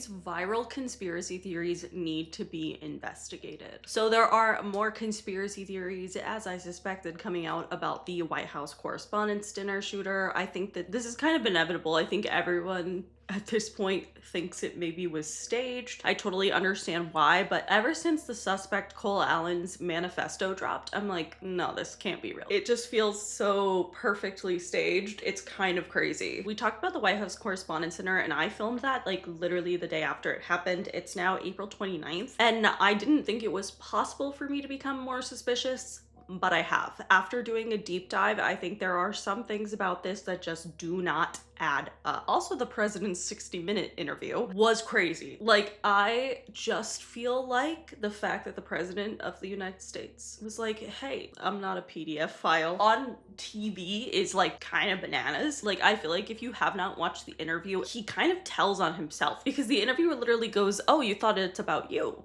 these viral conspiracy theories need to be investigated. So there are more conspiracy theories, as I suspected, coming out about the White House Correspondents' dinner shooter. I think that this is kind of inevitable. I think everyone at this point thinks it maybe was staged. I totally understand why, but ever since the suspect Cole Allen's Manifesto dropped, I'm like, no, this can't be real. It just feels so perfectly staged. It's kind of crazy. We talked about the White House Correspondents' Dinner, and I filmed that like literally the day after it happened. It's now April 29th, and I didn't think it was possible for me to become more suspicious, but I have. After doing a deep dive, I think there are some things about this that just do not add up. Also, the president's 60-minute interview was crazy. Like, I just feel like the fact that the president of the United States was like, hey, I'm not a PDF file on TV is like kind of bananas. Like, I feel like if you have not watched the interview, he kind of tells on himself, because the interviewer literally goes, oh, you thought it's about you.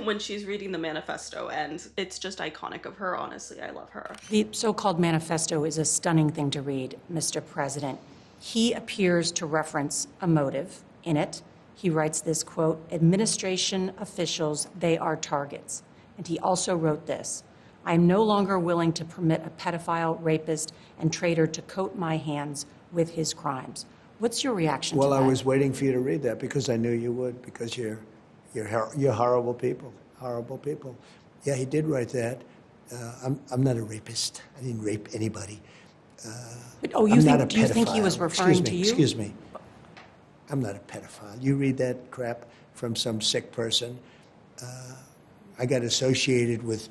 When she's reading the manifesto, and it's just iconic of her. Honestly, I love her. The so-called manifesto is a stunning thing to read, Mr. President. He appears to reference a motive in it. He writes this, quote, administration officials, they are targets. And he also wrote this, I am no longer willing to permit a pedophile, rapist, and traitor to coat my hands with his crimes. What's your reaction to that? Well, I was waiting for you to read that because I knew you would, because you're horrible people, horrible people. Yeah, he did write that. I'm not a rapist. I didn't rape anybody. Do you think he was referring to you? Excuse me. I'm not a pedophile. You read that crap from some sick person. I got associated with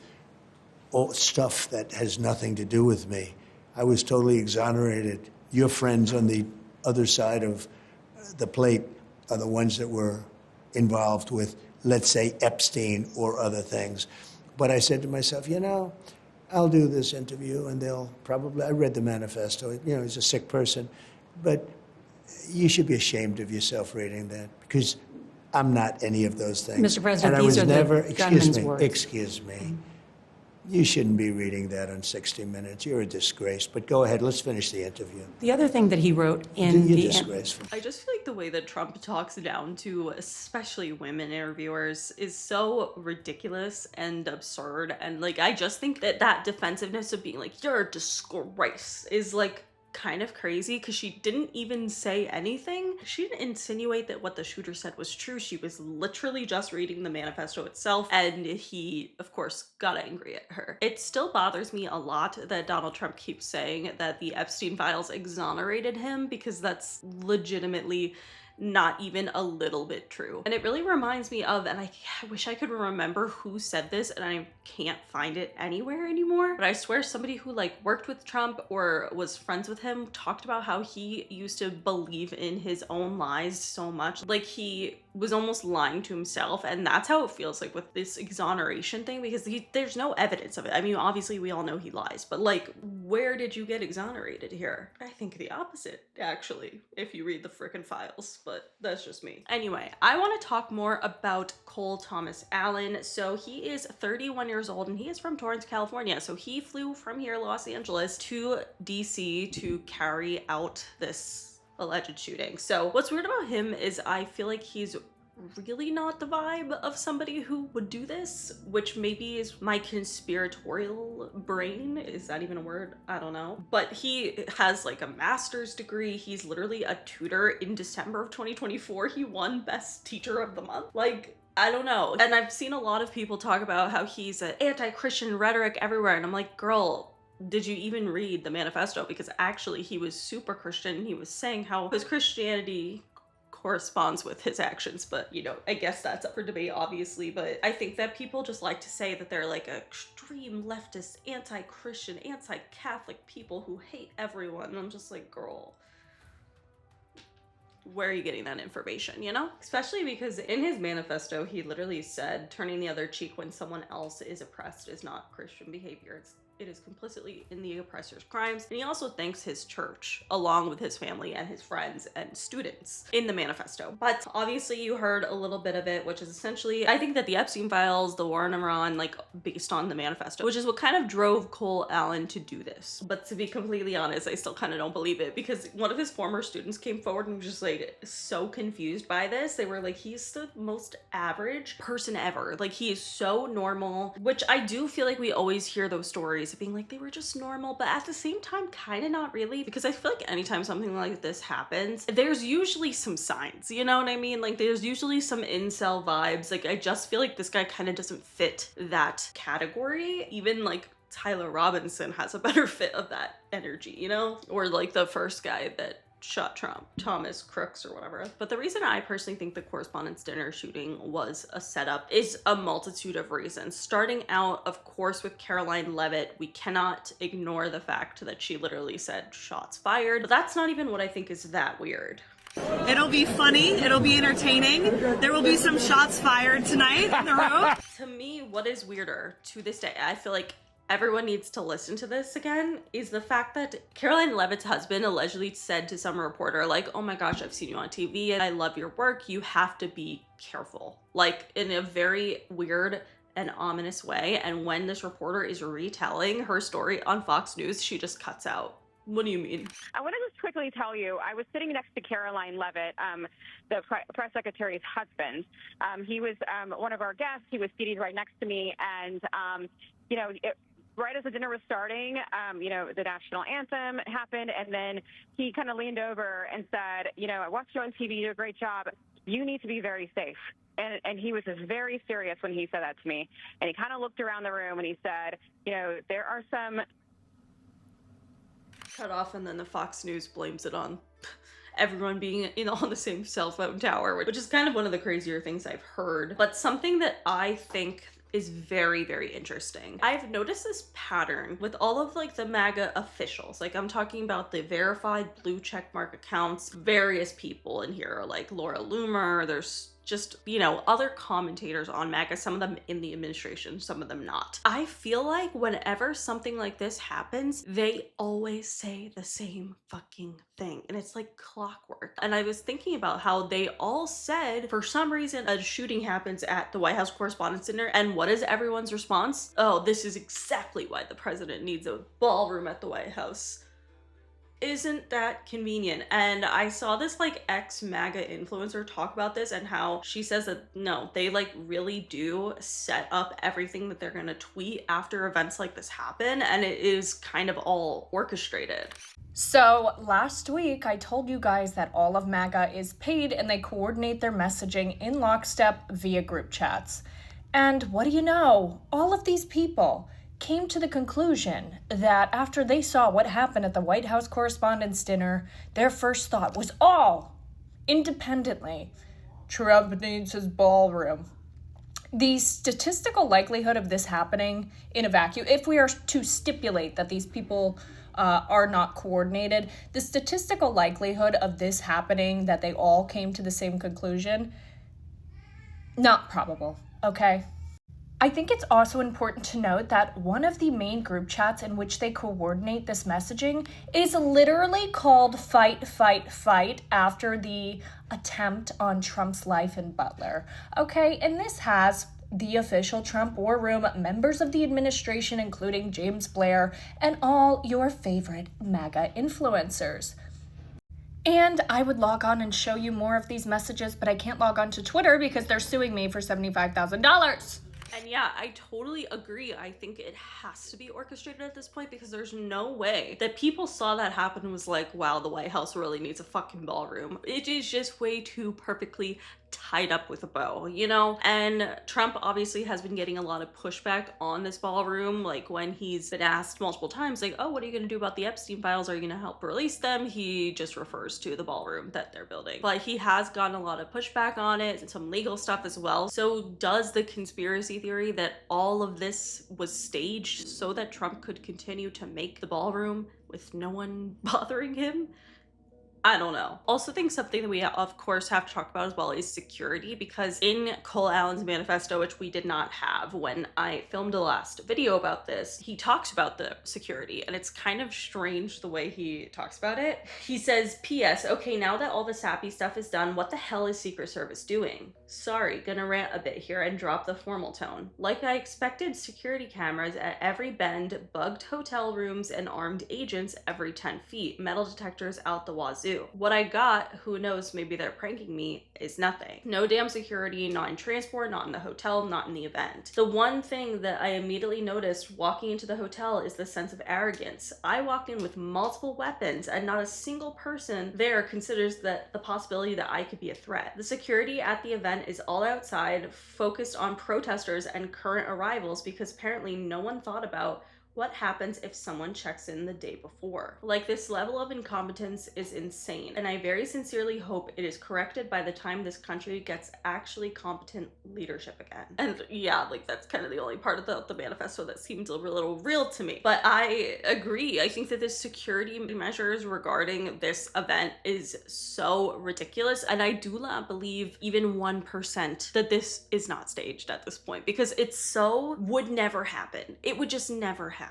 all stuff that has nothing to do with me. I was totally exonerated. Your friends on the other side of the plate are the ones that were involved with, let's say, Epstein or other things. But I said to myself, you know, I'll do this interview and they'll probably, I read the manifesto, you know, he's a sick person, but you should be ashamed of yourself reading that, because I'm not any of those things. Mr. President, and these I was are never, the gunman's words. Excuse me. You shouldn't be reading that on 60 Minutes. You're a disgrace. But go ahead, let's finish the interview. The other thing that he wrote in You're the disgraceful. I just feel like the way that Trump talks down to especially women interviewers is so ridiculous and absurd. And like, I just think that that defensiveness of being like, you're a disgrace is like kind of crazy, because she didn't even say anything. She didn't insinuate that what the shooter said was true. She was literally just reading the manifesto itself, and he, of course, got angry at her. It still bothers me a lot that Donald Trump keeps saying that the Epstein files exonerated him, because that's legitimately not even a little bit true. And it really reminds me of, and I wish I could remember who said this, and I can't find it anywhere anymore, but I swear somebody who like worked with Trump or was friends with him talked about how he used to believe in his own lies so much. Like, he was almost lying to himself, and that's how it feels like with this exoneration thing, because there's no evidence of it. I mean, obviously we all know he lies, but like, where did you get exonerated here? I think the opposite, actually, if you read the frickin' files, but that's just me. Anyway, I want to talk more about Cole Thomas Allen. So he is 31 years old and he is from Torrance, California. So he flew from here, Los Angeles, to DC to carry out this alleged shooting. So what's weird about him is I feel like he's really not the vibe of somebody who would do this, which maybe is my conspiratorial brain. Is that even a word? I don't know. But he has like a master's degree. He's literally a tutor. In December of 2024, he won Best Teacher of the Month. Like, I don't know. And I've seen a lot of people talk about how he's an anti-Christian rhetoric everywhere. And I'm like, girl, did you even read the manifesto? Because actually he was super Christian. He was saying how his Christianity corresponds with his actions, but you know, I guess that's up for debate, obviously. But I think that people just like to say that they're like extreme leftist, anti-Christian, anti-Catholic people who hate everyone, and I'm just like, girl, where are you getting that information, you know? Especially because in his manifesto, he literally said turning the other cheek when someone else is oppressed is not Christian behavior. It's it is complicitly in the oppressor's crimes. And he also thanks his church, along with his family and his friends and students in the manifesto. But obviously you heard a little bit of it, which is essentially, I think that the Epstein files, the war in Iran, like based on the manifesto, which is what kind of drove Cole Allen to do this. But to be completely honest, I still kind of don't believe it, because one of his former students came forward and was just like so confused by this. They were like, he's the most average person ever. Like, he is so normal, which I do feel like we always hear those stories of being like, they were just normal, but at the same time, kind of not really, because I feel like anytime something like this happens, there's usually some signs, you know what I mean? Like, there's usually some incel vibes. Like, I just feel like this guy kind of doesn't fit that category. Even like Tyler Robinson has a better fit of that energy, you know? Or like the first guy that shot Trump, Thomas Crooks or whatever. But the reason I personally think the Correspondents' dinner shooting was a setup is a multitude of reasons. Starting out, of course, with Caroline Leavitt, we cannot ignore the fact that she literally said shots fired. But that's not even what I think is that weird. It'll be funny, it'll be entertaining. There will be some shots fired tonight in the room. To me, what is weirder to this day, I feel like everyone needs to listen to this again, is the fact that Caroline Leavitt's husband allegedly said to some reporter, like, oh my gosh, I've seen you on TV and I love your work. You have to be careful. Like, in a very weird and ominous way. And when this reporter is retelling her story on Fox News, she just cuts out. What do you mean? I want to just quickly tell you, I was sitting next to Caroline Leavitt, the press secretary's husband. He was one of our guests. He was seated right next to me. And, right as the dinner was starting, the national anthem happened. And then he kind of leaned over and said, I watched you on TV. You do a great job. You need to be very safe. And he was just very serious when he said that to me. And he kind of looked around the room and he said, there are some... Cut off, and then the Fox News blames it on everyone being on the same cell phone tower, which is kind of one of the crazier things I've heard. But something that I think is very, very interesting. I've noticed this pattern with all of like the MAGA officials. Like, I'm talking about the verified blue checkmark accounts. Various people in here are like Laura Loomer. There's just, other commentators on MAGA, some of them in the administration, some of them not. I feel like whenever something like this happens, they always say the same fucking thing. And it's like clockwork. And I was thinking about how they all said, for some reason, a shooting happens at the White House Correspondents' Dinner. And what is everyone's response? Oh, this is exactly why the president needs a ballroom at the White House. Isn't that convenient? And I saw this like ex-MAGA influencer talk about this, and how she says that no, they like really do set up everything that they're gonna tweet after events like this happen, and it is kind of all orchestrated. So last week I told you guys that all of MAGA is paid and they coordinate their messaging in lockstep via group chats. And what do you know? All of these people came to the conclusion that after they saw what happened at the White House Correspondents' Dinner, their first thought was all independently, Trump needs his ballroom. The statistical likelihood of this happening in a vacuum, if we are to stipulate that these people are not coordinated, the statistical likelihood of this happening, that they all came to the same conclusion, not probable, okay? I think it's also important to note that one of the main group chats in which they coordinate this messaging is literally called Fight, Fight, Fight, after the attempt on Trump's life in Butler. Okay, and this has the official Trump War Room, members of the administration, including James Blair, and all your favorite MAGA influencers. And I would log on and show you more of these messages, but I can't log on to Twitter because they're suing me for $75,000. And yeah, I totally agree. I think it has to be orchestrated at this point, because there's no way that people saw that happen and was like, wow, the White House really needs a fucking ballroom. It is just way too perfectly tied up with a bow, And Trump obviously has been getting a lot of pushback on this ballroom. Like, when he's been asked multiple times, like, oh, what are you gonna do about the Epstein files? Are you gonna help release them? He just refers to the ballroom that they're building. But he has gotten a lot of pushback on it and some legal stuff as well. So does the conspiracy theory that all of this was staged so that Trump could continue to make the ballroom with no one bothering him? I don't know. Also think something that we of course have to talk about as well is security, because in Cole Allen's manifesto, which we did not have when I filmed the last video about this, he talks about the security, and it's kind of strange the way he talks about it. He says, P.S. Okay, now that all the sappy stuff is done, what the hell is Secret Service doing? Sorry, gonna rant a bit here and drop the formal tone. Like I expected, security cameras at every bend, bugged hotel rooms, and armed agents every 10 feet, metal detectors out the wazoo. What I got, who knows, maybe they're pranking me, is nothing. No damn security, not in transport, not in the hotel, not in the event. The one thing that I immediately noticed walking into the hotel is the sense of arrogance. I walked in with multiple weapons and not a single person there considers that the possibility that I could be a threat. The security at the event is all outside, focused on protesters and current arrivals, because apparently no one thought about what happens if someone checks in the day before. Like, this level of incompetence is insane, and I very sincerely hope it is corrected by the time this country gets actually competent leadership again. And yeah, like, that's kind of the only part of the manifesto that seems a little real to me. But I agree. I think that the security measures regarding this event is so ridiculous, and I do not believe even 1% that this is not staged at this point, because it's so would never happen. It would just never happen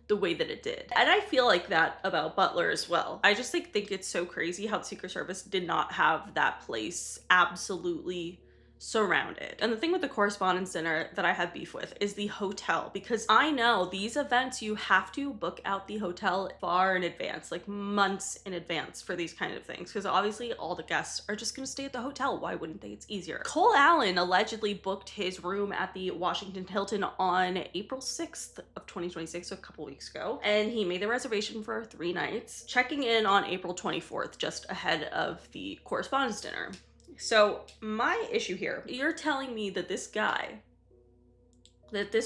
the way that it did. And I feel like that about Butler as well. I just think it's so crazy how the Secret Service did not have that place absolutely surrounded. And the thing with the Correspondents dinner that I have beef with is the hotel, because I know these events, you have to book out the hotel far in advance, like months in advance for these kind of things, because obviously all the guests are just going to stay at the hotel. Why wouldn't they? It's easier. Cole Allen allegedly booked his room at the Washington Hilton on April 6th of 2026, so a couple weeks ago, and he made the reservation for 3 nights, checking in on April 24th, just ahead of the Correspondents dinner. So my issue here, you're telling me that this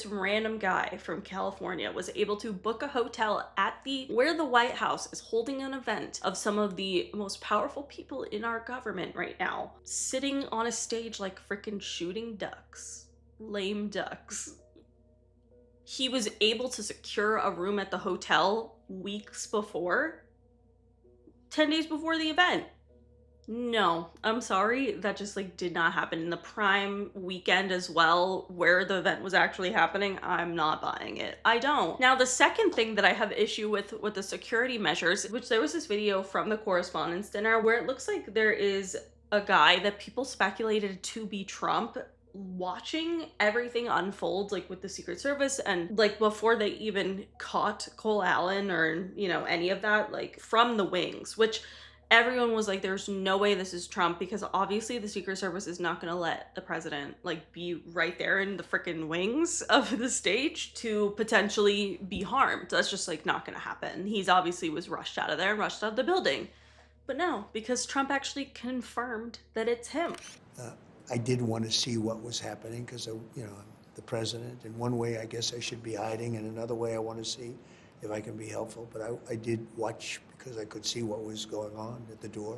random guy from California was able to book a hotel at where the White House is holding an event of some of the most powerful people in our government right now, sitting on a stage like freaking shooting ducks, lame ducks. He was able to secure a room at the hotel weeks before, 10 days before the event. No, I'm sorry, that just like did not happen. In the prime weekend as well, where the event was actually happening, I'm not buying it. I don't. Now, the second thing that I have issue with the security measures, which there was this video from the Correspondents dinner where it looks like there is a guy that people speculated to be Trump watching everything unfold, like with the Secret Service, and like before they even caught Cole Allen or, you know, any of that, like from the wings, which everyone was like, there's no way this is Trump, because obviously the Secret Service is not going to let the president like be right there in the freaking wings of the stage to potentially be harmed. That's just like not going to happen. He's obviously was rushed out of there and rushed out of the building. But no, because Trump actually confirmed that it's him. I did want to see what was happening because, you know, I'm the president. In one way, I guess I should be hiding. In another way, I want to see if I can be helpful. But I did watch because I could see what was going on at the door.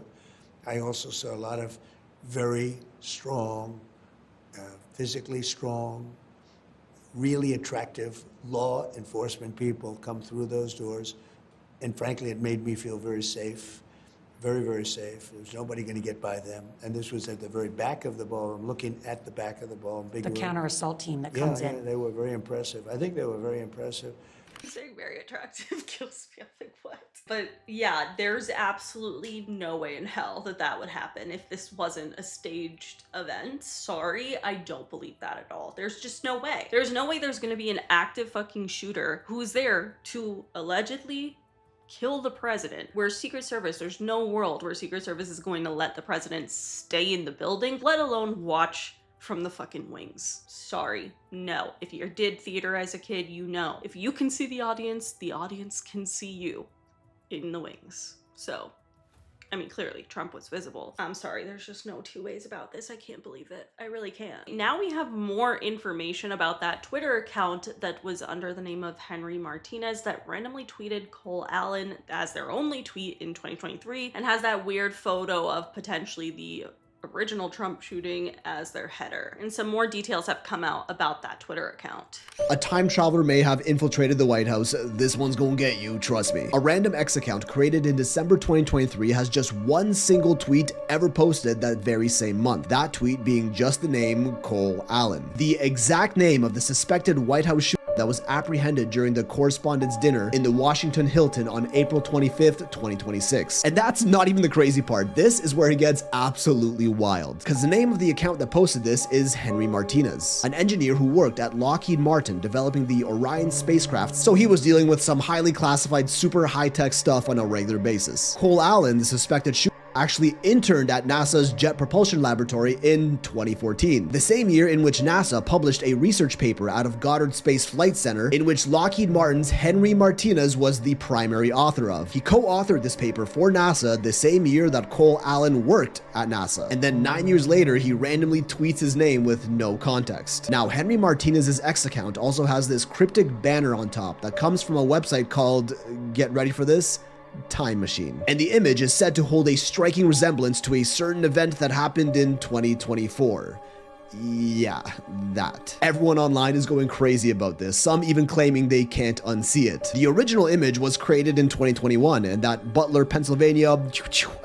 I also saw a lot of very strong, physically strong, really attractive law enforcement people come through those doors. And frankly, it made me feel very safe. Very, very safe. There was nobody going to get by them. And this was at the very back of the ballroom, looking at the back of the ballroom. Big The room. counter-assault team that comes in. Yeah, they were very impressive. I think they were very impressive. Saying very attractive kills me. I'm like, what? But yeah, there's absolutely no way in hell that that would happen if this wasn't a staged event. Sorry, I don't believe that at all. There's just no way. There's no way there's going to be an active fucking shooter who's there to allegedly kill the president, where Secret Service, there's no world where Secret Service is going to let the president stay in the building, let alone watch from the fucking wings. Sorry, no. If you did theater as a kid, you know. If you can see the audience can see you in the wings. So, I mean, clearly Trump was visible. I'm sorry, there's just no two ways about this. I can't believe it. I really can't. Now we have more information about that Twitter account that was under the name of Henry Martinez that randomly tweeted Cole Allen as their only tweet in 2023 and has that weird photo of potentially the original Trump shooting as their header. And some more details have come out about that Twitter account. A time traveler may have infiltrated the White House. This one's gonna get you, trust me. A random X account created in December 2023 has just one single tweet ever posted that very same month. That tweet being just the name Cole Allen. The exact name of the suspected White House shooter that was apprehended during the Correspondents' dinner in the Washington Hilton on April 25th, 2026. And that's not even the crazy part. This is where it gets absolutely wild. Because the name of the account that posted this is Henry Martinez, an engineer who worked at Lockheed Martin developing the Orion spacecraft, so he was dealing with some highly classified, super high-tech stuff on a regular basis. Cole Allen, the suspected shooter, actually interned at NASA's Jet Propulsion Laboratory in 2014, the same year in which NASA published a research paper out of Goddard Space Flight Center in which Lockheed Martin's Henry Martinez was the primary author of. He co-authored this paper for NASA the same year that Cole Allen worked at NASA, and then 9 years later he randomly tweets his name with no context. Now, Henry Martinez's X account also has this cryptic banner on top that comes from a website called, get ready for this, Time Machine. And the image is said to hold a striking resemblance to a certain event that happened in 2024. Yeah, that. Everyone online is going crazy about this, some even claiming they can't unsee it. The original image was created in 2021, and that Butler, Pennsylvania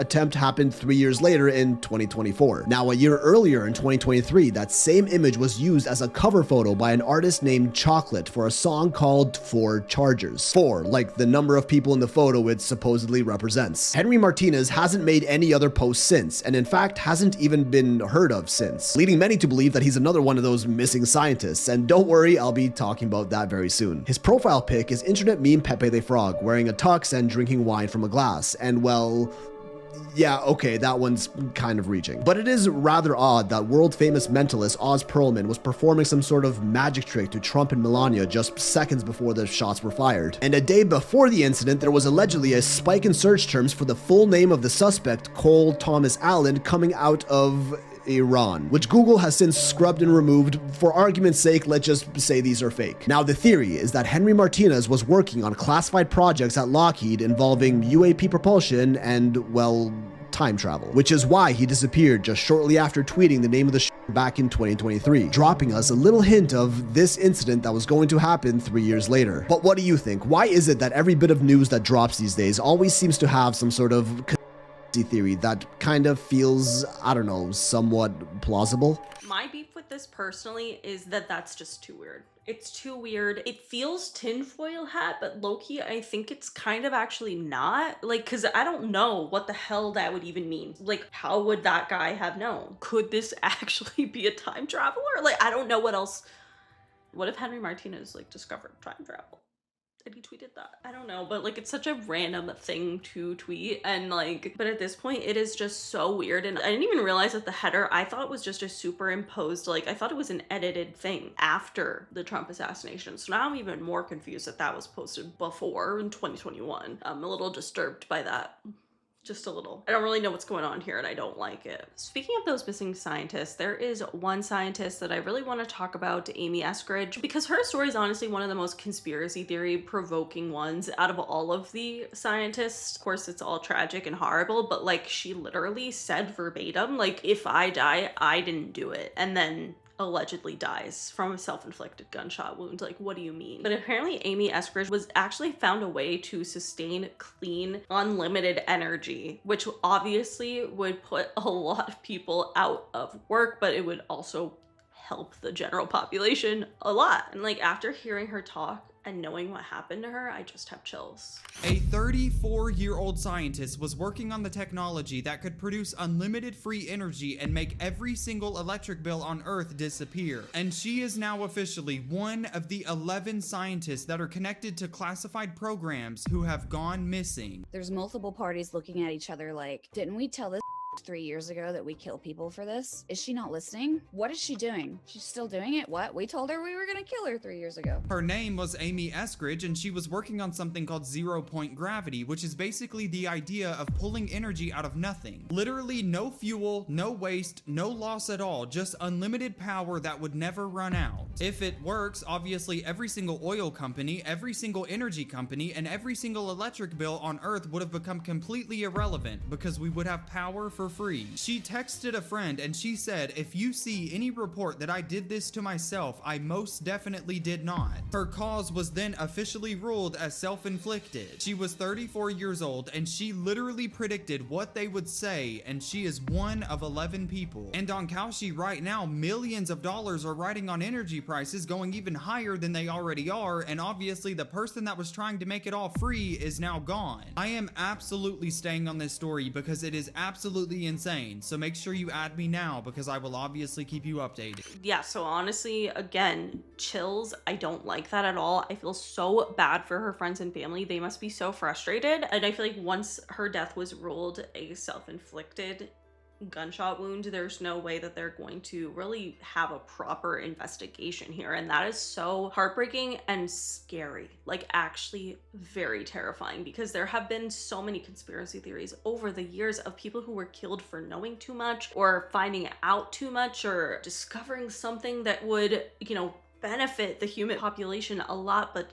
attempt happened 3 years later in 2024. Now, a year earlier in 2023, that same image was used as a cover photo by an artist named Chocolate for a song called Four Chargers. 4, like the number of people in the photo it supposedly represents. Henry Martinez hasn't made any other posts since, and in fact hasn't even been heard of since, leading many to believe that he's another one of those missing scientists, and don't worry, I'll be talking about that very soon. His profile pic is internet meme Pepe the Frog, wearing a tux and drinking wine from a glass, and well, yeah, okay, that one's kind of reaching. But it is rather odd that world-famous mentalist Oz Perlman was performing some sort of magic trick to Trump and Melania just seconds before the shots were fired. And a day before the incident, there was allegedly a spike in search terms for the full name of the suspect, Cole Thomas Allen, coming out of Iran, which Google has since scrubbed and removed. For argument's sake, let's just say these are fake. Now, the theory is that Henry Martinez was working on classified projects at Lockheed involving UAP propulsion and, well, time travel, which is why he disappeared just shortly after tweeting the name of the show back in 2023, dropping us a little hint of this incident that was going to happen 3 years later. But what do you think? Why is it that every bit of news that drops these days always seems to have some sort of theory that kind of feels, I don't know, somewhat plausible? My beef with this personally is that that's just too weird. It's too weird. It feels tinfoil hat, but low-key, I think it's kind of actually not. Like, because I don't know what the hell that would even mean. Like, how would that guy have known? Could this actually be a time traveler? Like, I don't know what else. What if Henry Martinez, like, discovered time travel? And he tweeted that. I don't know, but like it's such a random thing to tweet, and like, but at this point it is just so weird. And I didn't even realize that the header, I thought was just a superimposed, like I thought it was an edited thing after the Trump assassination. So now I'm even more confused that that was posted before in 2021. I'm a little disturbed by that. Just a little. I don't really know what's going on here and I don't like it. Speaking of those missing scientists, there is one scientist that I really want to talk about, Amy Eskridge, because her story is honestly one of the most conspiracy theory provoking ones out of all of the scientists. Of course, it's all tragic and horrible, but like she literally said verbatim, like, if I die, I didn't do it. And then allegedly dies from a self-inflicted gunshot wound. Like, what do you mean? But apparently Amy Eskridge was actually found a way to sustain clean, unlimited energy, which obviously would put a lot of people out of work, but it would also help the general population a lot. And like, after hearing her talk and knowing what happened to her, I just have chills. A 34-year-old scientist was working on the technology that could produce unlimited free energy and make every single electric bill on Earth disappear. And she is now officially one of the 11 scientists that are connected to classified programs who have gone missing. There's multiple parties looking at each other like, didn't we tell this 3 years ago that we kill people for this? Is she not listening? What is she doing? She's still doing it? What? We told her we were gonna kill her 3 years ago. Her name was Amy Eskridge, and she was working on something called zero-point gravity, which is basically the idea of pulling energy out of nothing. Literally no fuel, no waste, no loss at all, just unlimited power that would never run out. If it works, obviously every single oil company, every single energy company, and every single electric bill on Earth would have become completely irrelevant because we would have power for for free. She texted a friend and she said, "If you see any report that I did this to myself, I most definitely did not." Her cause was then officially ruled as self-inflicted. She was 34 years old and she literally predicted what they would say, and she is one of 11 people. And on Kalshi right now, millions of dollars are riding on energy prices going even higher than they already are, and obviously the person that was trying to make it all free is now gone. I am absolutely staying on this story because it is absolutely insane, so make sure you add me now because I will obviously keep you updated. Yeah, so honestly, again, chills. I don't like that at all. I feel so bad for her friends and family. They must be so frustrated. And I feel like once her death was ruled a self-inflicted gunshot wound, there's no way that they're going to really have a proper investigation here, and that is so heartbreaking and scary, like actually very terrifying, because there have been so many conspiracy theories over the years of people who were killed for knowing too much or finding out too much or discovering something that would, you know, benefit the human population a lot, but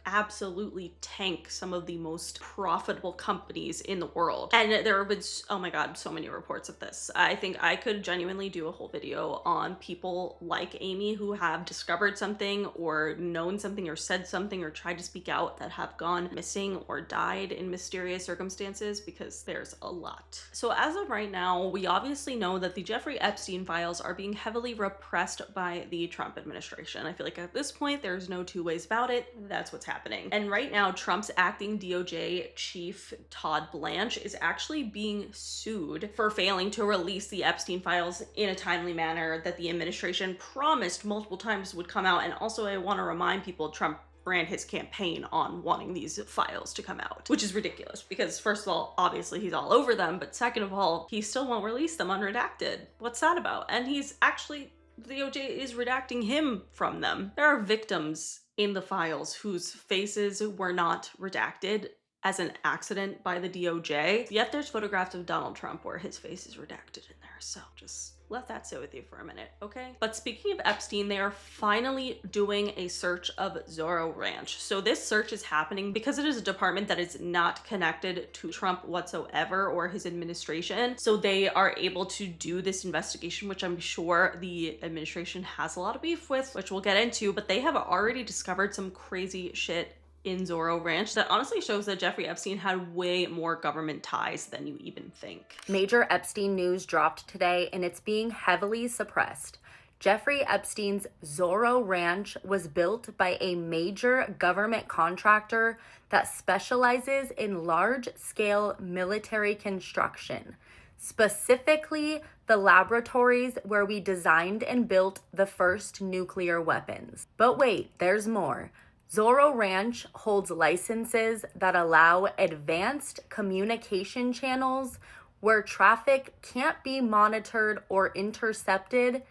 absolutely tank some of the most profitable companies in the world. And there have been, oh my god, so many reports of this. I think I could genuinely do a whole video on people like Amy who have discovered something or known something or said something or tried to speak out that have gone missing or died in mysterious circumstances, because there's a lot. So as of right now, we obviously know that the Jeffrey Epstein files are being heavily repressed by the Trump administration. I feel like at this point, there's no two ways about it. That's what's happening. And right now, Trump's acting DOJ chief, Todd Blanche, is actually being sued for failing to release the Epstein files in a timely manner that the administration promised multiple times would come out. And also, I want to remind people, Trump ran his campaign on wanting these files to come out, which is ridiculous because first of all, obviously he's all over them, but second of all, he still won't release them unredacted. What's that about? And he's actually, the DOJ is redacting him from them. There are victims in the files whose faces were not redacted as an accident by the DOJ, yet there's photographs of Donald Trump where his face is redacted in there. So just let that sit with you for a minute, okay? But speaking of Epstein, they are finally doing a search of Zorro Ranch. So this search is happening because it is a department that is not connected to Trump whatsoever or his administration. So they are able to do this investigation, which I'm sure the administration has a lot of beef with, which we'll get into, but they have already discovered some crazy shit in Zorro Ranch that honestly shows that Jeffrey Epstein had way more government ties than you even think. Major Epstein news dropped today, and it's being heavily suppressed. Jeffrey Epstein's Zorro Ranch was built by a major government contractor that specializes in large-scale military construction, specifically the laboratories where we designed and built the first nuclear weapons. But wait, there's more. Zorro Ranch holds licenses that allow advanced communication channels where traffic can't be monitored or intercepted,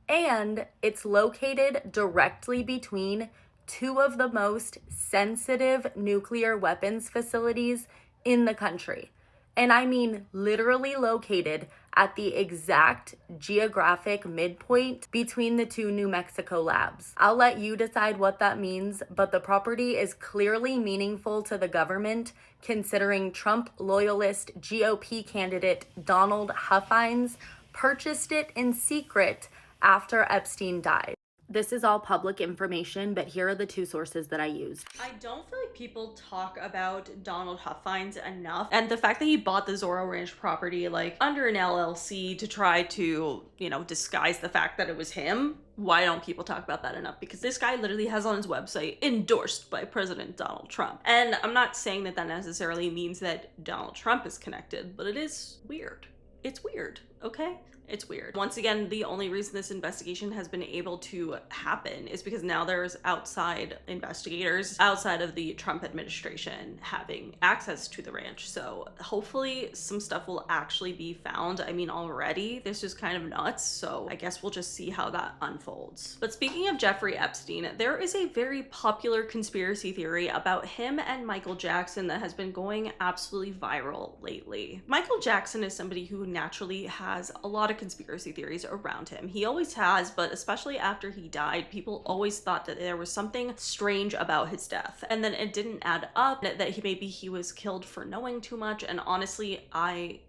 and it's located directly between two of the most sensitive nuclear weapons facilities in the country. And I mean literally located at the exact geographic midpoint between the two New Mexico labs. I'll let you decide what that means, but the property is clearly meaningful to the government, considering Trump loyalist GOP candidate Donald Huffines purchased it in secret after Epstein died. This is all public information, but here are the two sources that I used. I don't feel like people talk about Donald Huffines enough, and the fact that he bought the Zorro Ranch property like under an LLC to try to, you know, disguise the fact that it was him. Why don't people talk about that enough? Because this guy literally has on his website, endorsed by President Donald Trump. And I'm not saying that that necessarily means that Donald Trump is connected, but it is weird. It's weird, okay? It's weird. Once again, the only reason this investigation has been able to happen is because now there's outside investigators outside of the Trump administration having access to the ranch. So hopefully some stuff will actually be found. I mean, already this is kind of nuts. So I guess we'll just see how that unfolds. But speaking of Jeffrey Epstein, there is a very popular conspiracy theory about him and Michael Jackson that has been going absolutely viral lately. Michael Jackson is somebody who naturally has a lot of conspiracy theories around him. He always has, but especially after he died, people always thought that there was something strange about his death. And then it didn't add up, that maybe he was killed for knowing too much. And honestly, I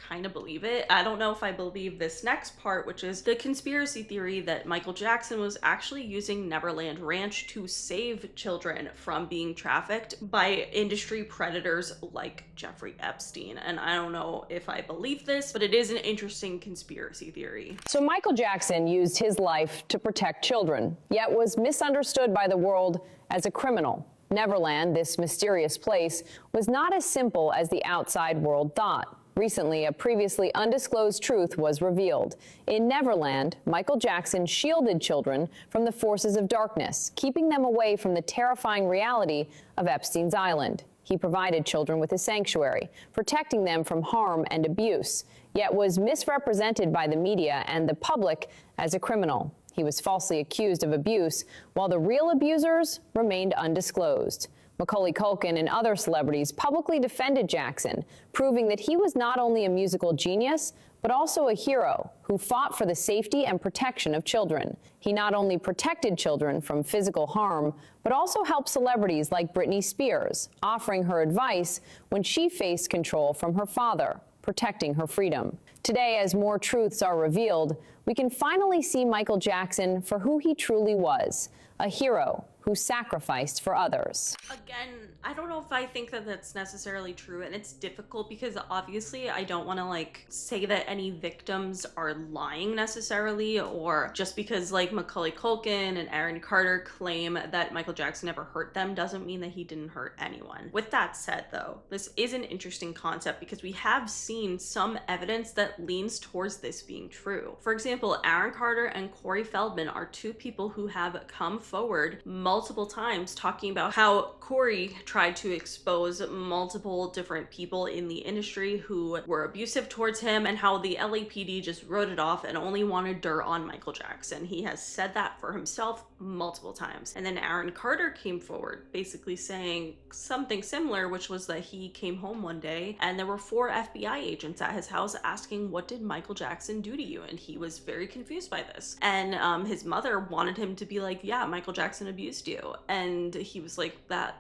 kind of believe it. I don't know if I believe this next part, which is the conspiracy theory that Michael Jackson was actually using Neverland Ranch to save children from being trafficked by industry predators like Jeffrey Epstein. And I don't know if I believe this, but it is an interesting conspiracy theory. So Michael Jackson used his life to protect children, yet was misunderstood by the world as a criminal. Neverland, this mysterious place, was not as simple as the outside world thought. Recently, a previously undisclosed truth was revealed. In Neverland, Michael Jackson shielded children from the forces of darkness, keeping them away from the terrifying reality of Epstein's island. He provided children with a sanctuary, protecting them from harm and abuse, yet was misrepresented by the media and the public as a criminal. He was falsely accused of abuse, while the real abusers remained undisclosed. Macaulay Culkin and other celebrities publicly defended Jackson, proving that he was not only a musical genius, but also a hero who fought for the safety and protection of children. He not only protected children from physical harm, but also helped celebrities like Britney Spears, offering her advice when she faced control from her father, protecting her freedom. Today, as more truths are revealed, we can finally see Michael Jackson for who he truly was, a hero who sacrificed for others. Again, I don't know if I think that that's necessarily true, and it's difficult because obviously I don't want to like say that any victims are lying necessarily, or just because like Macaulay Culkin and Aaron Carter claim that Michael Jackson never hurt them doesn't mean that he didn't hurt anyone. With that said though, this is an interesting concept because we have seen some evidence that leans towards this being true. For example, Aaron Carter and Corey Feldman are two people who have come forward multiple times talking about how Corey tried to expose multiple different people in the industry who were abusive towards him, and how the LAPD just wrote it off and only wanted dirt on Michael Jackson. He has said that for himself multiple times. And then Aaron Carter came forward basically saying something similar, which was that he came home one day and there were 4 FBI agents at his house asking, what did Michael Jackson do to you? And he was very confused by this. And his mother wanted him to be like, yeah, Michael Jackson abused you. And he was like, that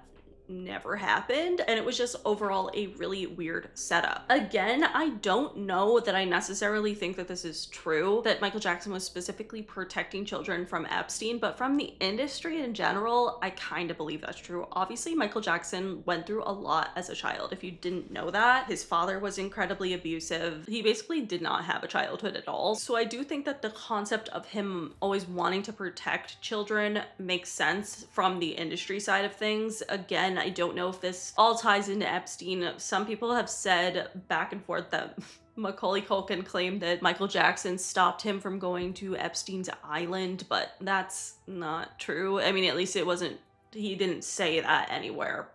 never happened. And it was just overall a really weird setup. Again, I don't know that I necessarily think that this is true, that Michael Jackson was specifically protecting children from Epstein, but from the industry in general, I kind of believe that's true. Obviously, Michael Jackson went through a lot as a child. If you didn't know that, his father was incredibly abusive. He basically did not have a childhood at all. So I do think that the concept of him always wanting to protect children makes sense from the industry side of things. Again, I don't know if this all ties into Epstein. Some people have said back and forth that Macaulay Culkin claimed that Michael Jackson stopped him from going to Epstein's island, but that's not true. I mean, at least he didn't say that anywhere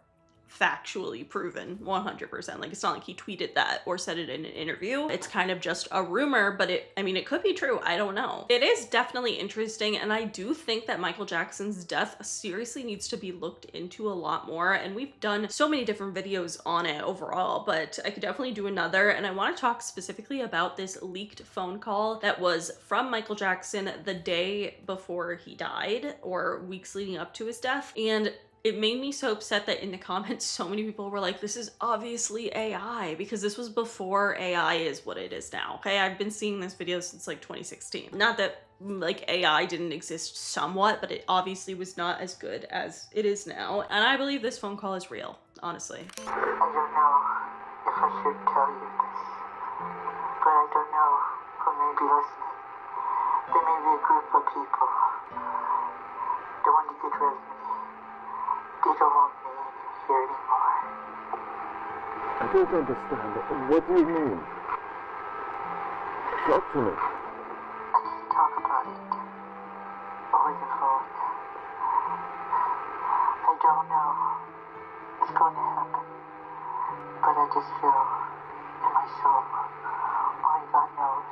factually proven 100%. Like, it's not like he tweeted that or said it in an interview. It's kind of just a rumor, but it could be true. I don't know. It is definitely interesting, and I do think that Michael Jackson's death seriously needs to be looked into a lot more, and we've done so many different videos on it overall, but I could definitely do another. And I want to talk specifically about this leaked phone call that was from Michael Jackson the day before he died, or weeks leading up to his death. And it made me so upset that in the comments, so many people were like, this is obviously AI, because this was before AI is what it is now. Okay, I've been seeing this video since like 2016. Not that like AI didn't exist somewhat, but it obviously was not as good as it is now. And I believe this phone call is real, honestly. I don't know if I should tell you this, but I don't know who may be listening. There may be a group of people that want to get rid of me. They don't want me here anymore. I don't understand. What do you mean? Talk to me. I need to talk about it over the phone. I don't know what's going to happen, but I just feel in my soul, only God knows,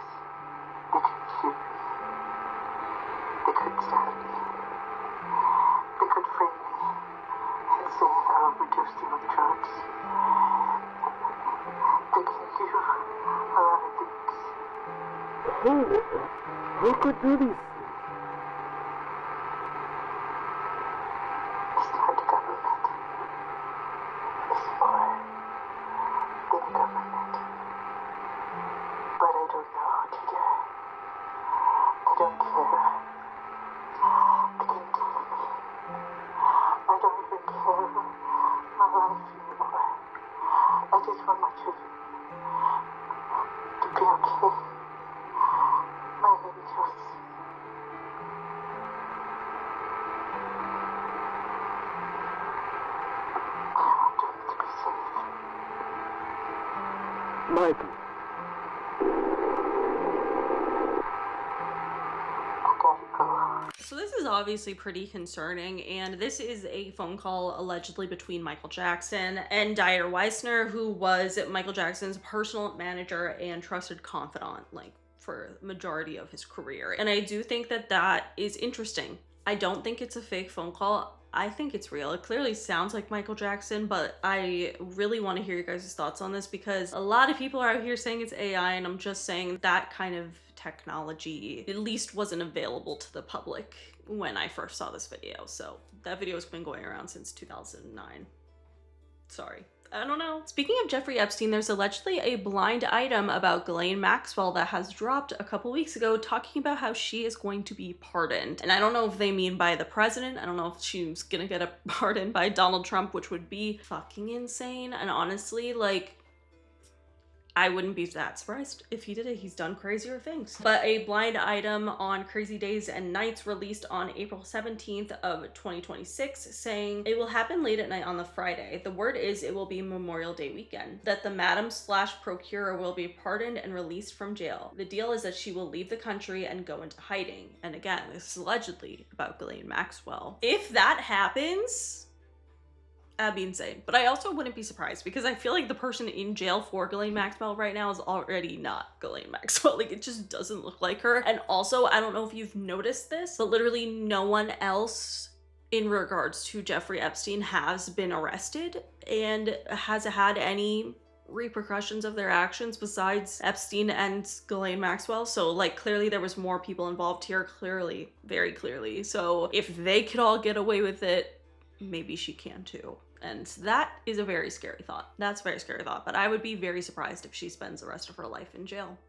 they could shoot me. They could stab me. They could frame me and say I overdosed you with drugs. They can do a lot of things. Who could do these things? It's not the government. It's more than the government. don't care. It can take me. I don't even care my life anymore. I just want my children to be okay. My angels. I want them to be safe. Michael. So this is obviously pretty concerning, and this is a phone call allegedly between Michael Jackson and Diana Weissner, who was Michael Jackson's personal manager and trusted confidant, like, for the majority of his career. And I do think that that is interesting. I don't think it's a fake phone call. I think it's real. It clearly sounds like Michael Jackson, but I really want to hear your guys' thoughts on this because a lot of people are out here saying it's AI, and I'm just saying that kind of technology at least wasn't available to the public when I first saw this video. So that video has been going around since 2009. Sorry. I don't know. Speaking of Jeffrey Epstein, there's allegedly a blind item about Ghislaine Maxwell that has dropped a couple weeks ago talking about how she is going to be pardoned. And I don't know if they mean by the president. I don't know if she's gonna get a pardon by Donald Trump, which would be fucking insane. And honestly, like, I wouldn't be that surprised if he did it. He's done crazier things. But a blind item on Crazy Days and Nights released on April 17th of 2026 saying it will happen late at night on the Friday. The word is it will be Memorial Day weekend. That the madam/procurer will be pardoned and released from jail. The deal is that she will leave the country and go into hiding. And again, this is allegedly about Ghislaine Maxwell. If that happens, that'd be insane. But I also wouldn't be surprised because I feel like the person in jail for Ghislaine Maxwell right now is already not Ghislaine Maxwell. Like, it just doesn't look like her. And also, I don't know if you've noticed this, but literally no one else in regards to Jeffrey Epstein has been arrested and has had any repercussions of their actions besides Epstein and Ghislaine Maxwell. So like, clearly there was more people involved here, clearly, very clearly. So if they could all get away with it, maybe she can too. And that is a very scary thought. That's a very scary thought, but I would be very surprised if she spends the rest of her life in jail.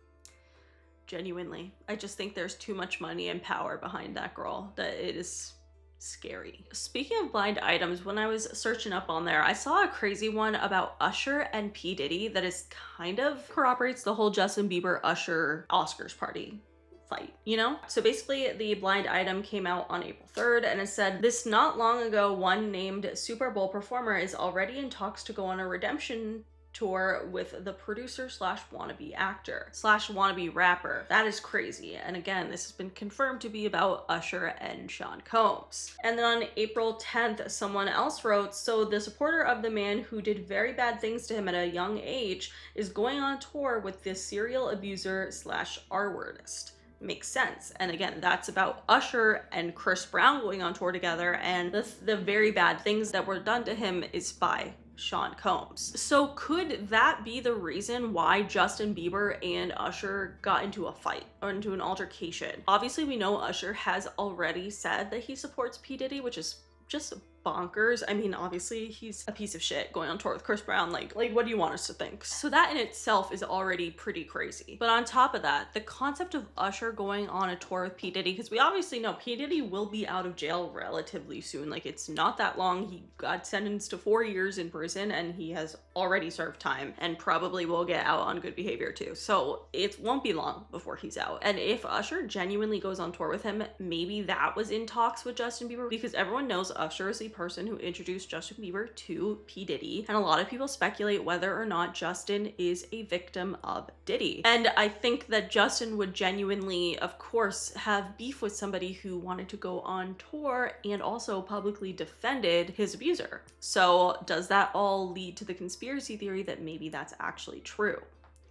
Genuinely. I just think there's too much money and power behind that girl that it is scary. Speaking of blind items, when I was searching up on there, I saw a crazy one about Usher and P. Diddy that is kind of corroborates the whole Justin Bieber Usher Oscars party fight, you know? So basically the blind item came out on April 3rd and it said, this not long ago one named Super Bowl performer is already in talks to go on a redemption tour with the producer slash wannabe actor slash wannabe rapper. That is crazy. And again, this has been confirmed to be about Usher and Sean Combs. And then on April 10th, someone else wrote, so the supporter of the man who did very bad things to him at a young age is going on tour with this serial abuser slash R-wordist. Makes sense. And again, that's about Usher and Chris Brown going on tour together, and the very bad things that were done to him is by Sean Combs. So could that be the reason why Justin Bieber and Usher got into a fight or into an altercation? Obviously, we know Usher has already said that he supports P. Diddy, which is just bonkers. I mean, obviously he's a piece of shit going on tour with Chris Brown. Like what do you want us to think? So that in itself is already pretty crazy. But on top of that, the concept of Usher going on a tour with P. Diddy, because we obviously know P. Diddy will be out of jail relatively soon. Like, it's not that long. He got sentenced to 4 years in prison and he has already served time and probably will get out on good behavior too. So it won't be long before he's out. And if Usher genuinely goes on tour with him, maybe that was in talks with Justin Bieber, because everyone knows Usher is the person who introduced Justin Bieber to P. Diddy, and a lot of people speculate whether or not Justin is a victim of Diddy. And I think that Justin would genuinely, of course, have beef with somebody who wanted to go on tour and also publicly defended his abuser. So does that all lead to the conspiracy theory that maybe that's actually true?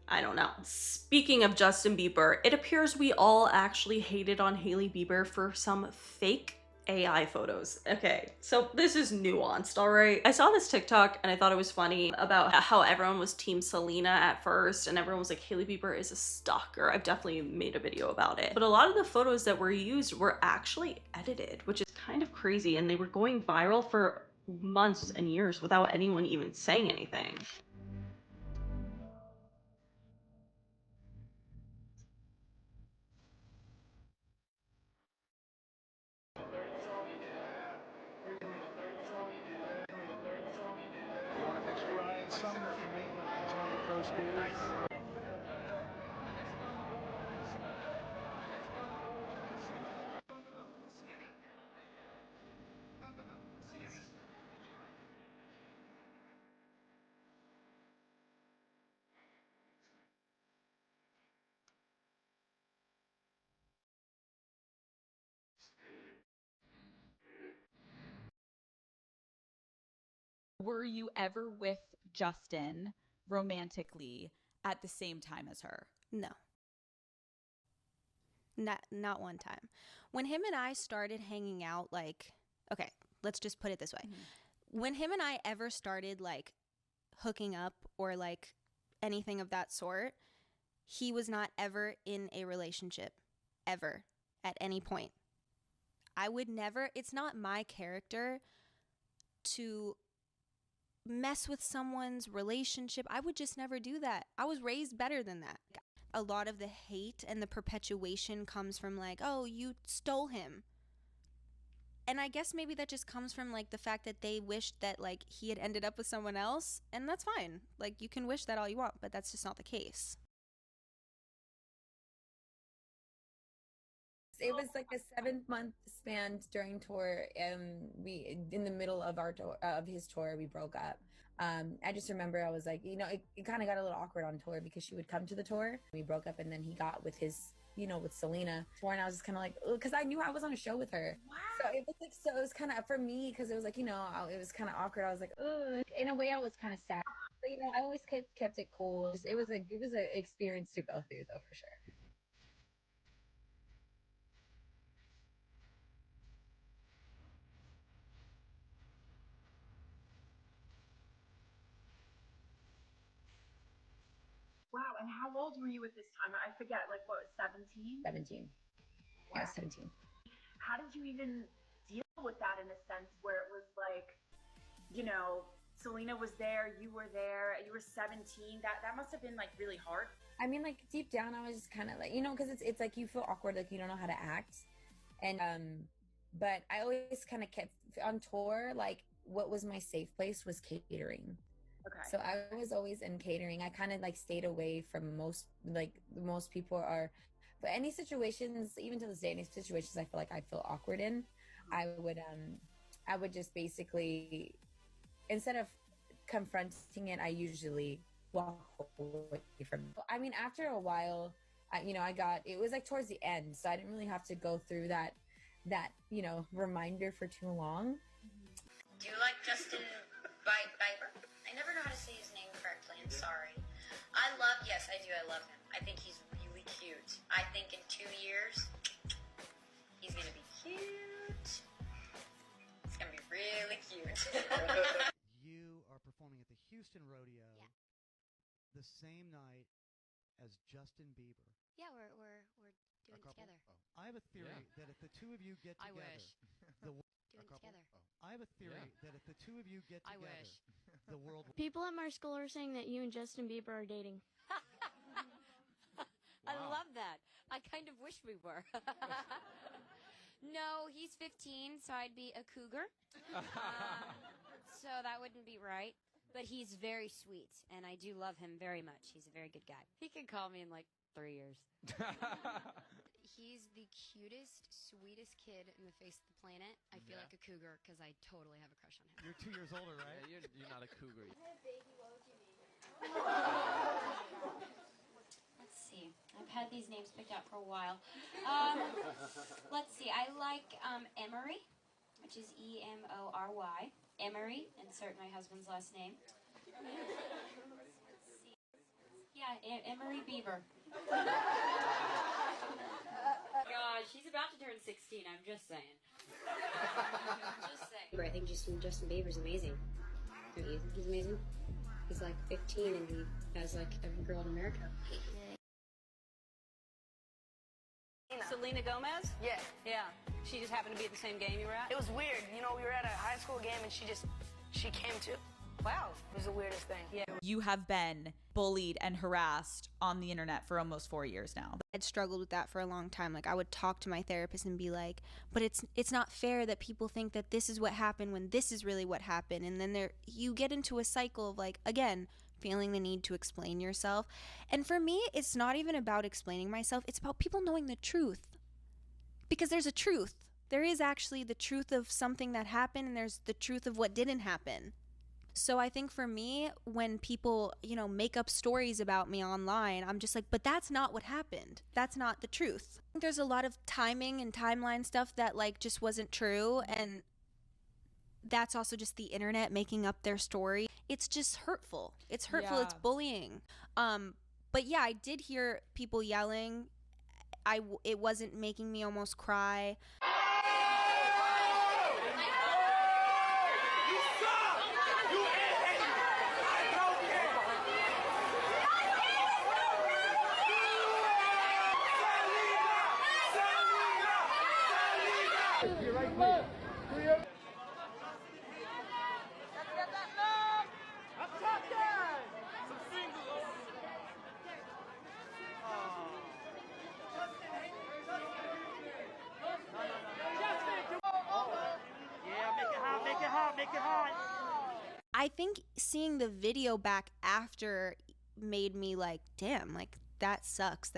I don't know. Speaking of Justin Bieber, it appears we all actually hated on Hailey Bieber for some fake AI photos. Okay, so this is nuanced, all right? I saw this TikTok and I thought it was funny about how everyone was team Selena at first and everyone was like, Hailey Bieber is a stalker. I've definitely made a video about it. But a lot of the photos that were used were actually edited, which is kind of crazy, and they were going viral for months and years without anyone even saying anything. Were you ever with Justin romantically at the same time as her? No. Not one time. When him and I started hanging out, like, okay, let's just put it this way. When him and I ever started, like, hooking up or, like, anything of that sort, he was not ever in a relationship, ever, at any point. I would never, it's not my character to mess with someone's relationship. I would just never do that. I was raised better than that. A lot of the hate and the perpetuation comes from like, oh, you stole him. And I guess maybe that just comes from like the fact that they wished that like he had ended up with someone else, and that's fine. Like you can wish that all you want, but that's just not the case. It was like a 7-month span during tour. We in the middle of our tour, of his tour, we broke up. I just remember I was like, you know, it kind of got a little awkward on tour because she would come to the tour. We broke up, and then he got with his, you know, with Selena. And I was just kind of like, because I knew I was on a show with her. Wow. So it was like, so it was kind of for me because it was like, you know, it was kind of awkward. I was like, ugh. In a way, I was kind of sad. But you know, I always kept it cool. It was an experience to go through, though, for sure. Wow, and how old were you at this time? I forget, like what, 17? 17. Yeah, 17. How did you even deal with that in a sense where it was like, you know, Selena was there, you were 17. That must have been like really hard. I mean, like deep down, I was just kind of like, you know, because it's like you feel awkward, like you don't know how to act. And but I always kind of kept on tour, like what was my safe place was catering. Okay. So I was always in catering. I kind of like stayed away from most people are, but any situations, even to this day, any situations I feel like I'd feel awkward in, I would just basically, instead of confronting it, I usually walk away from it. I mean, after a while, it was like towards the end, so I didn't really have to go through that, you know, reminder for too long. Do you like Justin Bieber? I never know how to say his name correctly. I'm sorry. Yes, I do. I love him. I think he's really cute. I think in 2 years, he's going to be cute. He's going to be really cute. You are performing at the Houston Rodeo the same night as Justin Bieber. Yeah, we're doing it together. Oh. I have a theory that if the two of you get together, doing it together. I have a theory that if the two of you get together, the world. People at my school are saying that you and Justin Bieber are dating. I love that. I kind of wish we were. No, he's 15, so I'd be a cougar. So that wouldn't be right. But he's very sweet, and I do love him very much. He's a very good guy. He can call me in like 3 years. He's the cutest, sweetest kid in the face of the planet. I feel like a cougar because I totally have a crush on him. You're 2 years older, right? Yeah, you're not a cougar. Let's see. I've had these names picked out for a while. Let's see. I like Emery, which is Emory. Emery, insert my husband's last name. Let's see. Yeah, Emery Bieber. God, she's about to turn 16. I'm just saying. Just saying. I think Justin Bieber's amazing. Don't you think he's amazing? He's like 15 and he has like every girl in America. Selena Gomez? Yeah. Yeah. She just happened to be at the same game you were at? It was weird. You know, we were at a high school game and she came too. Wow. It was the weirdest thing. Yeah. You have been bullied and harassed on the internet for almost 4 years now. I'd struggled with that for a long time. Like I would talk to my therapist and be like, but it's not fair that people think that this is what happened when this is really what happened. And then you get into a cycle of like, again, feeling the need to explain yourself. And for me, it's not even about explaining myself. It's about people knowing the truth. Because there's a truth. There is actually the truth of something that happened, and there's the truth of what didn't happen. So I think for me, when people, you know, make up stories about me online, I'm just like, but that's not what happened. That's not the truth. I think there's a lot of timing and timeline stuff that like just wasn't true, and that's also just the internet making up their story. It's just hurtful. It's hurtful. It's bullying. But yeah, I did hear people yelling. It wasn't making me almost cry. I think seeing the video back after made me like, damn, like that sucks.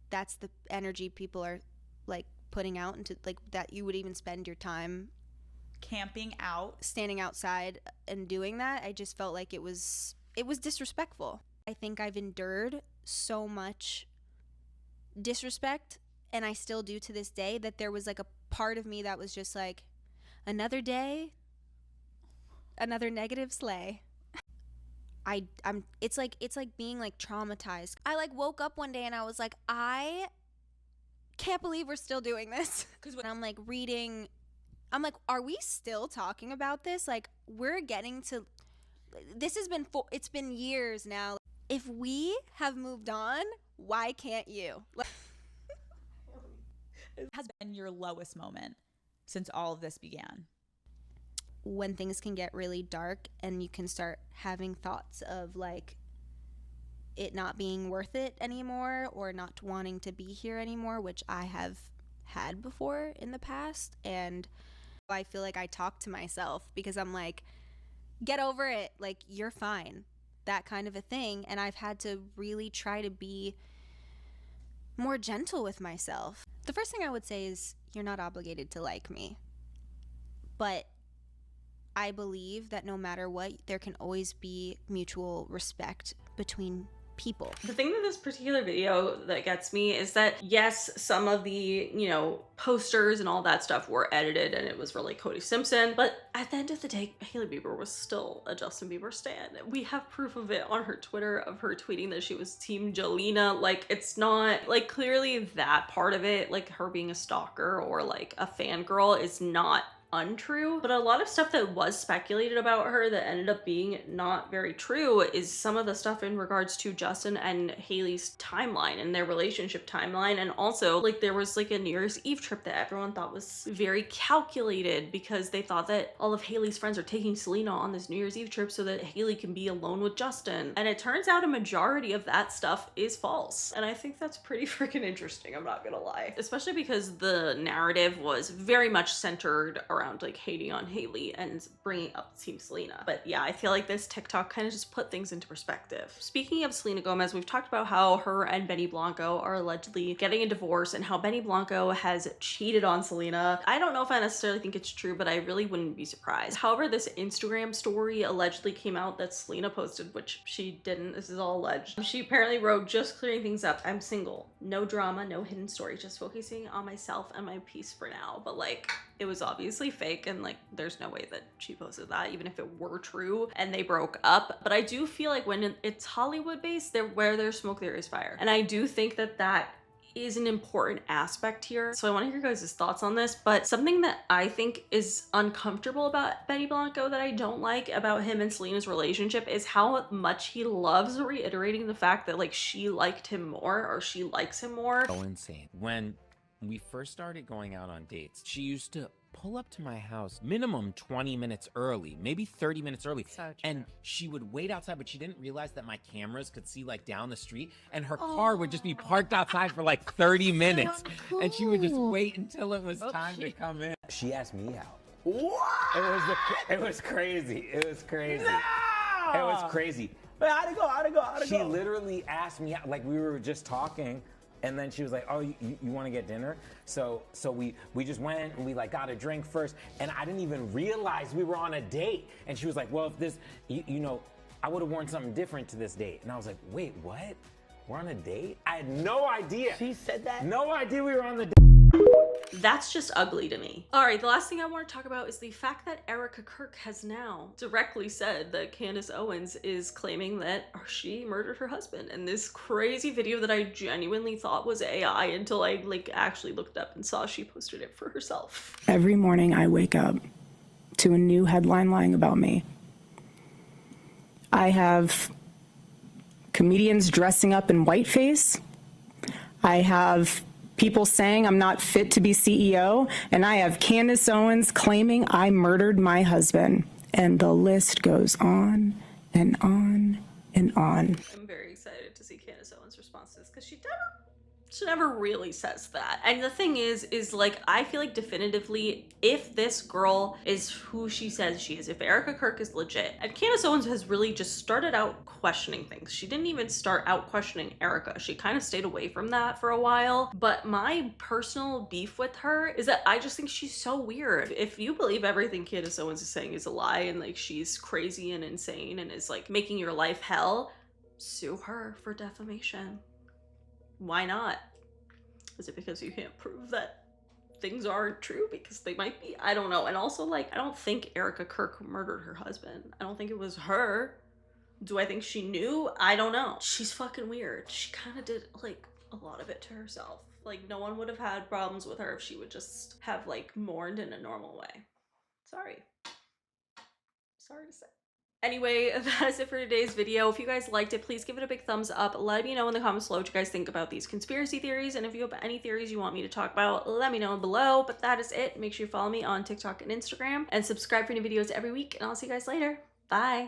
That's the energy people are like putting out into, like, that you would even spend your time camping out, standing outside and doing that. I just felt like it was disrespectful. I think I've endured so much disrespect, and I still do to this day, that there was like a part of me that was just like, another day, another negative slay. It's like being like traumatized. I like woke up one day and I was like, I can't believe we're still doing this. Because when I'm like reading, I'm like, are we still talking about this? Like, we're getting to, this has been, it's been years now. If we have moved on, why can't you? It has been your lowest moment since all of this began. When things can get really dark and you can start having thoughts of like it not being worth it anymore, or not wanting to be here anymore, which I have had before in the past. And I feel like I talk to myself because I'm like, get over it, like you're fine, that kind of a thing. And I've had to really try to be more gentle with myself. The first thing I would say is, you're not obligated to like me, but I believe that no matter what, there can always be mutual respect between people. The thing with this particular video that gets me is that, yes, some of the, you know, posters and all that stuff were edited and it was really Cody Simpson, but at the end of the day, Hailey Bieber was still a Justin Bieber stan. We have proof of it on her Twitter, of her tweeting that she was Team Jolena. Like, it's not, like, clearly that part of it, like her being a stalker or like a fangirl, is not untrue. But a lot of stuff that was speculated about her that ended up being not very true is some of the stuff in regards to Justin and Hailey's timeline and their relationship timeline. And also, like, there was like a New Year's Eve trip that everyone thought was very calculated because they thought that all of Hailey's friends are taking Selena on this New Year's Eve trip so that Hailey can be alone with Justin. And it turns out a majority of that stuff is false. And I think that's pretty freaking interesting, I'm not gonna lie. Especially because the narrative was very much centered around like hating on Hailey and bringing up Team Selena. But yeah, I feel like this TikTok kind of just put things into perspective. Speaking of Selena Gomez, we've talked about how her and Benny Blanco are allegedly getting a divorce and how Benny Blanco has cheated on Selena. I don't know if I necessarily think it's true, but I really wouldn't be surprised. However, this Instagram story allegedly came out that Selena posted, which she didn't. This is all alleged. She apparently wrote, "Just clearing things up. I'm single. No drama, no hidden story. Just focusing on myself and my peace for now." But like, it was obviously fake, and like there's no way that she posted that, even if it were true and they broke up. But I do feel like when it's Hollywood based, where there's smoke there is fire, and I do think that that is an important aspect here. So I want to hear your guys' thoughts on this. But something that I think is uncomfortable about Benny Blanco, that I don't like about him and Selena's relationship, is how much he loves reiterating the fact that like she liked him more, or she likes him more. So insane. When we first started going out on dates, she used to pull up to my house minimum 20 minutes early, maybe 30 minutes early. So true. And she would wait outside, but she didn't realize that my cameras could see like down the street, and her car would just be parked outside for like 30 minutes. Cool. And she would just wait until it was time to come in. She asked me out. What? It was crazy. It was crazy. No! It was crazy. Wait, how'd it go? She literally asked me, like we were just talking, and then she was like, "Oh, you want to get dinner?" So we just went and we like got a drink first, and I didn't even realize we were on a date. And she was like, "Well, if this, you know, I would have worn something different to this date." And I was like, "Wait, what? We're on a date?" I had no idea. She said that? No idea we were on the date. That's just ugly to me. All right, the last thing I want to talk about is the fact that Erica Kirk has now directly said that Candace Owens is claiming that she murdered her husband in this crazy video that I genuinely thought was AI until I like actually looked up and saw she posted it for herself. Every morning I wake up to a new headline lying about me. I have comedians dressing up in whiteface. I have people saying I'm not fit to be CEO, and I have Candace Owens claiming I murdered my husband. And the list goes on and on and on. I'm very excited to see Candace Owens' response to this because she never really says that. And the thing is like, I feel like definitively, if this girl is who she says she is, if Erica Kirk is legit, and Candace Owens has really just started out questioning things. She didn't even start out questioning Erica. She kind of stayed away from that for a while. But my personal beef with her is that I just think she's so weird. If you believe everything Candace Owens is saying is a lie and like she's crazy and insane and is like making your life hell, sue her for defamation. Why not? Is it because you can't prove that things aren't true? Because they might be. I don't know. And also, like, I don't think Erica Kirk murdered her husband. I don't think it was her. Do I think she knew? I don't know. She's fucking weird. She kind of did, like, a lot of it to herself. Like, no one would have had problems with her if she would just have, like, mourned in a normal way. Sorry. Sorry to say. Anyway, that is it for today's video. If you guys liked it, please give it a big thumbs up. Let me know in the comments below what you guys think about these conspiracy theories. And if you have any theories you want me to talk about, let me know below. But that is it. Make sure you follow me on TikTok and Instagram and subscribe for new videos every week. And I'll see you guys later. Bye.